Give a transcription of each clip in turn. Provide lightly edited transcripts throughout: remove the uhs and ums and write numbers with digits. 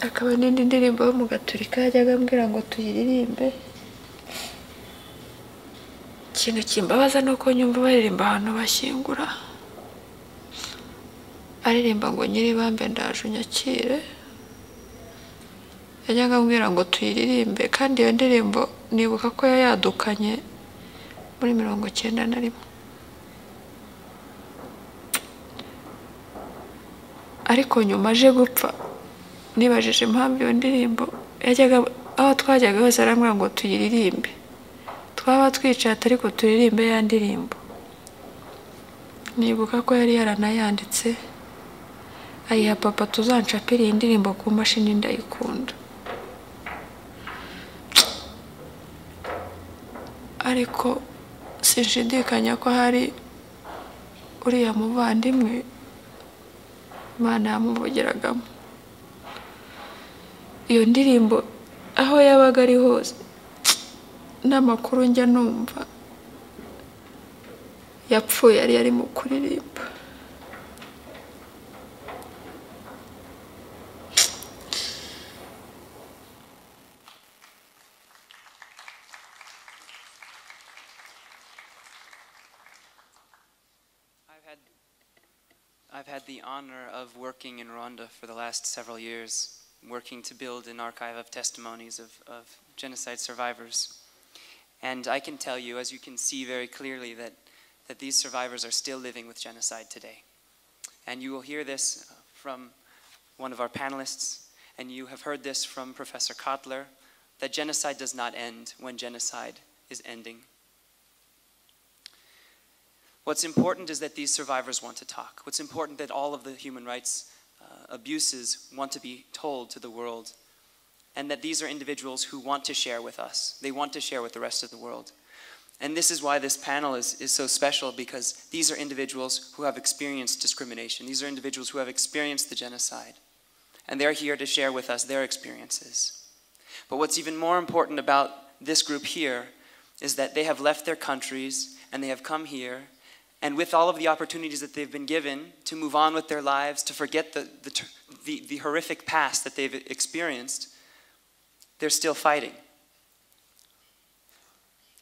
akaba n'indi ndirimbo yo mu gaturika yajyaga ambwira ngo tuyiririmbe. Ikintu kimbabaza ni uko nyumva baririmba ahantu bashyingura, aririmba ngo nyiribambe ndaje unyakire. Yajyaga ambwira ngo tuyiririmbe, kandi iyo ndirimbo nibuka ko yayadukanye muri 91. Ariko nyuma aje gupfa nibajije impamvu iyo ndirimbo yajyaga aho twajyaga hose arambwira ngo tuyiririmbe, twaba twicaye ariko turirimbe ya ndirimbo. Nibuka ko yari yaranayanditse ayiha papa tuzancapira iyi ndirimbo ku mashini, ndayikunda. Ariko sinshidikanya ko hari uriya muvandimwe Imana yamuvugiragamo. Iyo ndirimbo aho yabaga ari hose n'amakuru njya numva yapfuye yari mu kuririmba. I've had the honor of working in Rwanda for the last several years, working to build an archive of testimonies of genocide survivors. And I can tell you, as you can see very clearly, that these survivors are still living with genocide today. And you will hear this from one of our panelists, and you have heard this from Professor Kotler, that genocide does not end when genocide is ending. What's important is that these survivors want to talk. What's important that all of the human rights abuses want to be told to the world, and that these are individuals who want to share with us. They want to share with the rest of the world. And this is why this panel is so special, because these are individuals who have experienced discrimination. These are individuals who have experienced the genocide, and they're here to share with us their experiences. But what's even more important about this group here is that they have left their countries and they have come here, and with all of the opportunities that they've been given to move on with their lives, to forget the horrific past that they've experienced, they're still fighting.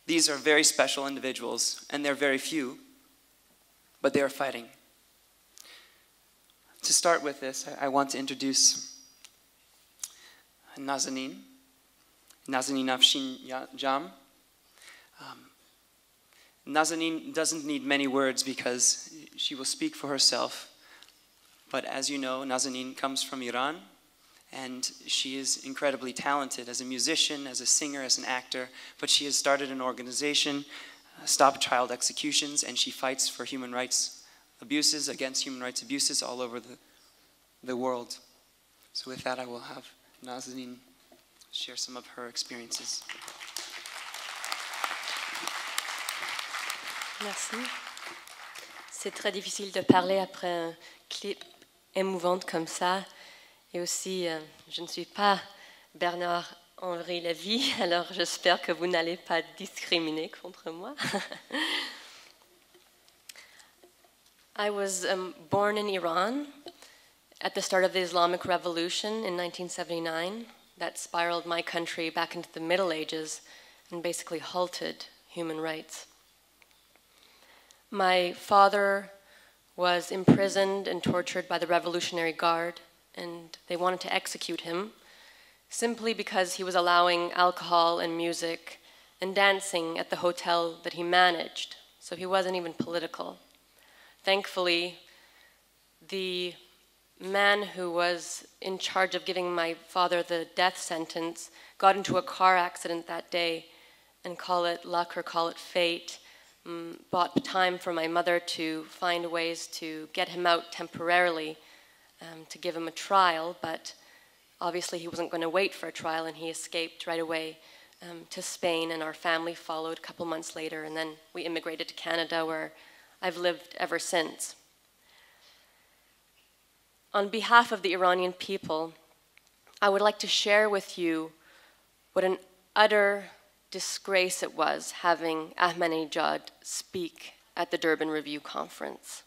These are very special individuals, and they're very few, but they are fighting. To start with this, I want to introduce Nazanin Afshin-Jam. Nazanin doesn't need many words because she will speak for herself. But as you know, Nazanin comes from Iran, and she is incredibly talented as a musician, as a singer, as an actor. But she has started an organization, Stop Child Executions, and she fights for human rights abuses, against human rights abuses all over the world. So with that, I will have Nazanin share some of her experiences. Merci. C'est très difficile de parler après un clip émouvant comme ça. Et aussi, je ne suis pas Bernard-Henri Lévy, alors j'espère que vous n'allez pas discriminer contre moi. I was born in Iran at the start of the Islamic Revolution in 1979. That spiraled my country back into the Middle Ages and basically halted human rights. My father was imprisoned and tortured by the Revolutionary Guard, and they wanted to execute him simply because he was allowing alcohol and music and dancing at the hotel that he managed. So he wasn't even political. Thankfully, the man who was in charge of giving my father the death sentence got into a car accident that day, and call it luck or call it fate, bought time for my mother to find ways to get him out temporarily, to give him a trial, but obviously he wasn't going to wait for a trial, and he escaped right away to Spain, and our family followed a couple months later, and then we immigrated to Canada, where I've lived ever since. On behalf of the Iranian people, I would like to share with you what an utter disgrace it was having Ahmadinejad speak at the Durban Review Conference.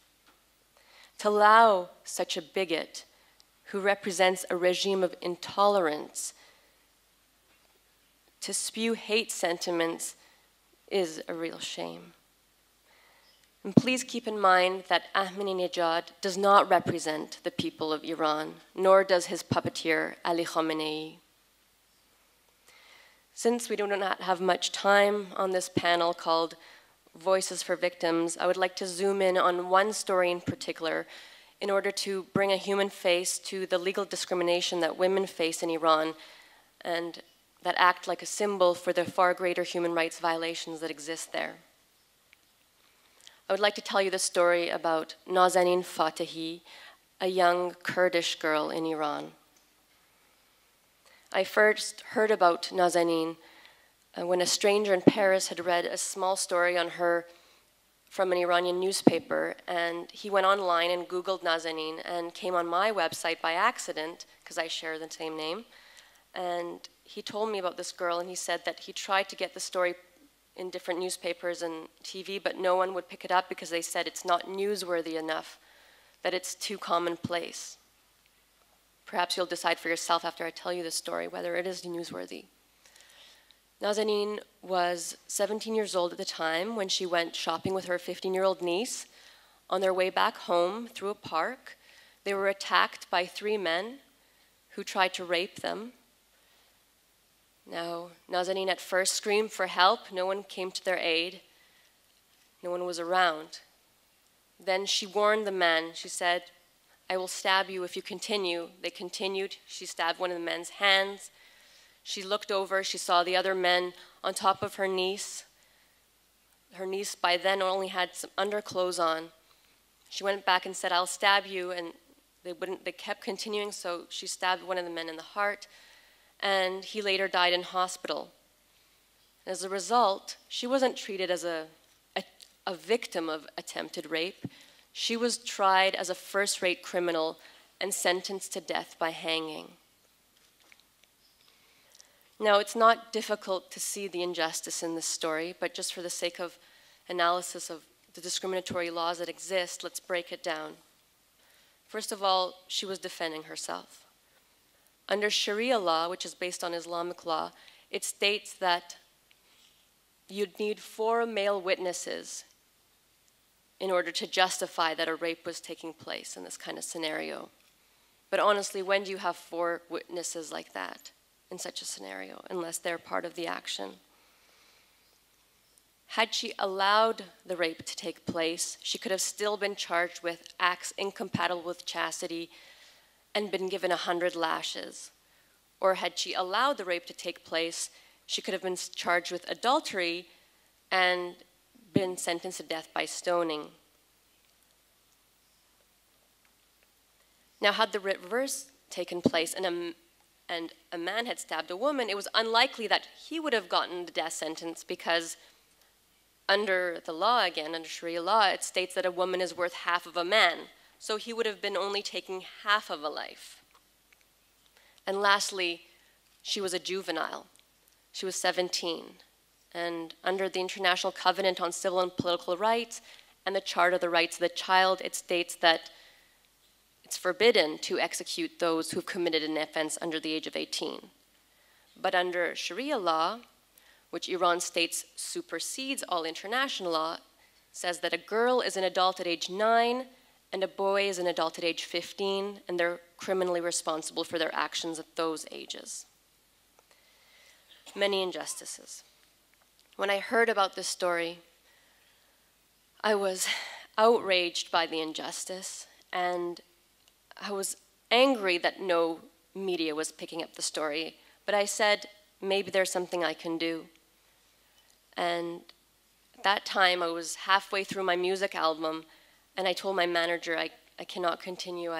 To allow such a bigot who represents a regime of intolerance, to spew hate sentiments is a real shame. And please keep in mind that Ahmadinejad does not represent the people of Iran, nor does his puppeteer Ali Khamenei. Since we do not have much time on this panel called Voices for Victims, I would like to zoom in on one story in particular in order to bring a human face to the legal discrimination that women face in Iran and that act like a symbol for the far greater human rights violations that exist there. I would like to tell you the story about Nazanin Fatehi, a young Kurdish girl in Iran. I first heard about Nazanin when a stranger in Paris had read a small story on her from an Iranian newspaper, and he went online and Googled Nazanin and came on my website by accident, because I share the same name, and he told me about this girl, and he said that he tried to get the story in different newspapers and TV, but no one would pick it up because they said it's not newsworthy enough, that it's too commonplace. Perhaps you'll decide for yourself after I tell you this story whether it is newsworthy. Nazanin was 17 years old at the time when she went shopping with her 15-year-old niece. On their way back home through a park, they were attacked by 3 men who tried to rape them. Now, Nazanin at first screamed for help. No one came to their aid. No one was around. Then she warned the men. She said, "I will stab you if you continue." They continued. She stabbed one of the men's hands. She looked over. She saw the other men on top of her niece. Her niece by then only had some underclothes on. She went back and said, "I'll stab you," and they kept continuing, so she stabbed one of the men in the heart, and he later died in hospital. As a result, she wasn't treated as a victim of attempted rape. She was tried as a first-rate criminal and sentenced to death by hanging. Now, it's not difficult to see the injustice in this story, but just for the sake of analysis of the discriminatory laws that exist, let's break it down. First of all, she was defending herself. Under Sharia law, which is based on Islamic law, it states that you'd need 4 male witnesses in order to justify that a rape was taking place in this kind of scenario. But honestly, when do you have 4 witnesses like that in such a scenario, unless they're part of the action? Had she allowed the rape to take place, she could have still been charged with acts incompatible with chastity and been given 100 lashes. Or had she allowed the rape to take place, she could have been charged with adultery and been sentenced to death by stoning. Now, had the reverse taken place and a man had stabbed a woman, it was unlikely that he would have gotten the death sentence, because under the law, again, under Sharia law, it states that a woman is worth half of a man. So he would have been only taking half of a life. And lastly, she was a juvenile. She was 17. And under the International Covenant on Civil and Political Rights and the Charter of the Rights of the Child, it states that it's forbidden to execute those who've committed an offense under the age of 18. But under Sharia law, which Iran states supersedes all international law, says that a girl is an adult at age 9 and a boy is an adult at age 15, and they're criminally responsible for their actions at those ages. Many injustices. When I heard about this story, I was outraged by the injustice, and I was angry that no media was picking up the story, but I said, maybe there's something I can do. And at that time, I was halfway through my music album, and I told my manager, I cannot continue.